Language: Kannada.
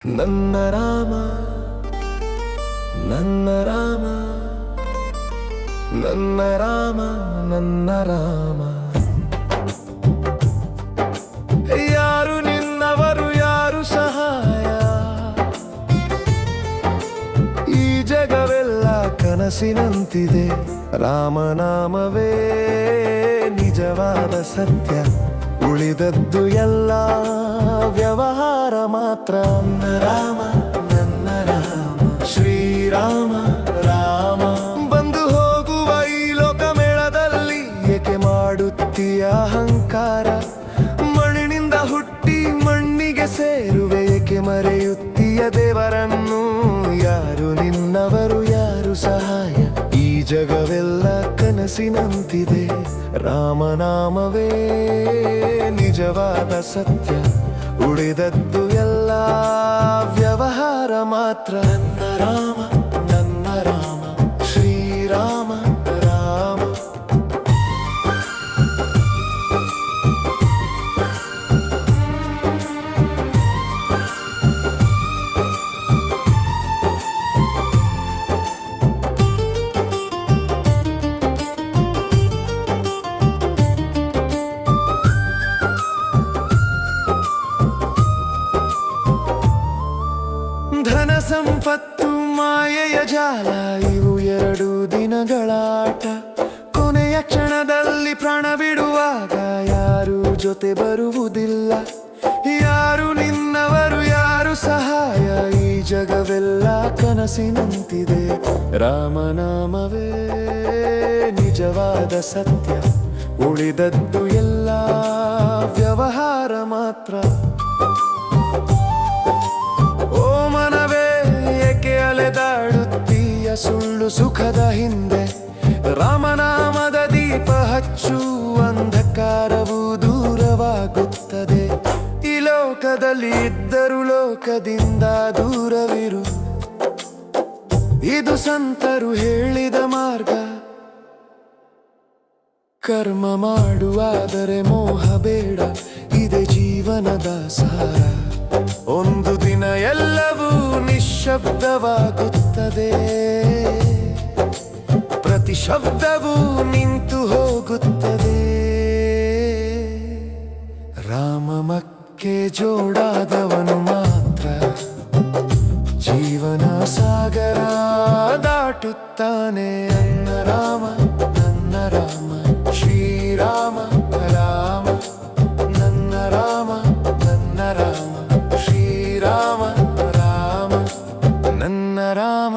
ನನ್ನ ರಾಮ ನನ್ನ ರಾಮ ನನ್ನ ರಾಮ ನನ್ನ ರಾಮ. ಯಾರು ನಿನ್ನವರು ಯಾರು ಸಹಾಯ, ಈ ಜಗವೆಲ್ಲ ಕನಸಿನಂತಿದೆ. ರಾಮನಾಮವೇ ನಿಜವಾದ ಸತ್ಯ, ಉಳಿದದ್ದು ಎಲ್ಲ ವ್ಯವಹಾರ ಮಾತ್ರ. ನನ್ನ ರಾಮ ನನ್ನ ರಾಮ ಶ್ರೀರಾಮ ರಾಮ. ಬಂದು ಹೋಗುವ ಈ ಲೋಕ ಮೇಳದಲ್ಲಿ ಏಕೆ ಮಾಡುತ್ತೀಯ ಅಹಂಕಾರ? ಮಣ್ಣಿನಿಂದ ಹುಟ್ಟಿ ಮಣ್ಣಿಗೆ ಸೇರುವೆ, ಏಕೆ ಮರೆಯುತ್ತೀಯ ದೇವರನ್ನು? ಯಾರು ನಿನ್ನವರು ಯಾರು ಸಹಾಯ, ಈ ಜಗವೆಲ್ಲ ಕನಸಿನಂತಿದೆ. ರಾಮನಾಮವೇ ನಿಜವಾದ ಸತ್ಯ, ಉಳಿದದ್ದು ಎಲ್ಲ ವ್ಯವಹಾರ ಮಾತ್ರ. ನನ್ನ ರಾಮ ನನ್ನ ರಾಮ ಶ್ರೀರಾಮ ರಾಮ. ಧನ ಸಂಪತ್ತು ಮಾಯೆಯ ಜಾಲ, ಇವು ಎರಡು ದಿನಗಳಾಟ. ಕೊನೆಯ ಕ್ಷಣದಲ್ಲಿ ಪ್ರಾಣ ಬಿಡುವಾಗ ಯಾರು ಜೊತೆ ಬರುವುದಿಲ್ಲ. ಯಾರು ನಿನ್ನವರು ಯಾರು ಸಹಾಯ, ಈ ಜಗವೆಲ್ಲ ಕನಸಿನಂತಿದೆ. ರಾಮನಾಮವೇ ನಿಜವಾದ ಸತ್ಯ, ಉಳಿದದ್ದು ಎಲ್ಲ ವ್ಯವಹಾರ ಮಾತ್ರ. ಓ ಮನವೇ ಏಕೆ ಅಲೆದಾಡುತ್ತೀಯ ಸುಳ್ಳು ಸುಖದ ಹಿಂದೆ? ರಾಮನಾಮದ ದೀಪ ಹಚ್ಚು, ಅಂಧಕಾರವು ದೂರವಾಗುತ್ತದೆ. ಈ ಲೋಕದಲ್ಲಿ ಇದ್ದರೂ ಲೋಕದಿಂದ ದೂರವಿರು, ಇದು ಸಂತರು ಹೇಳಿದ ಮಾರ್ಗ. ಕರ್ಮ ಮಾಡುವಾದರೆ ಮೋಹ ಬೇಡ, ಇದೇ ಜೀವನದ ಸಾರ. ಒಂದು ದಿನ ಎಲ್ಲವೂ ನಿಶ್ಶಬ್ದವಾಗುತ್ತದೆ, ಪ್ರತಿ ಶಬ್ದವೂ ನಿಂತು ಹೋಗುತ್ತದೆ. ರಾಮಕ್ಕೆ ಜೋಡಾದವನು ಮಾತ್ರ ಜೀವನ ಸಾಗರ ದಾಟುತ್ತಾನೆ. ನನ್ನ ರಾಮ ನನ್ನ ರಾಮ ಶ್ರೀರಾಮ ರಾಮ. ನನ್ನ ರಾಮ ನನ್ನ ರಾಮ ಶ್ರೀರಾಮ ರಾಮ. ನನ್ನ ರಾಮ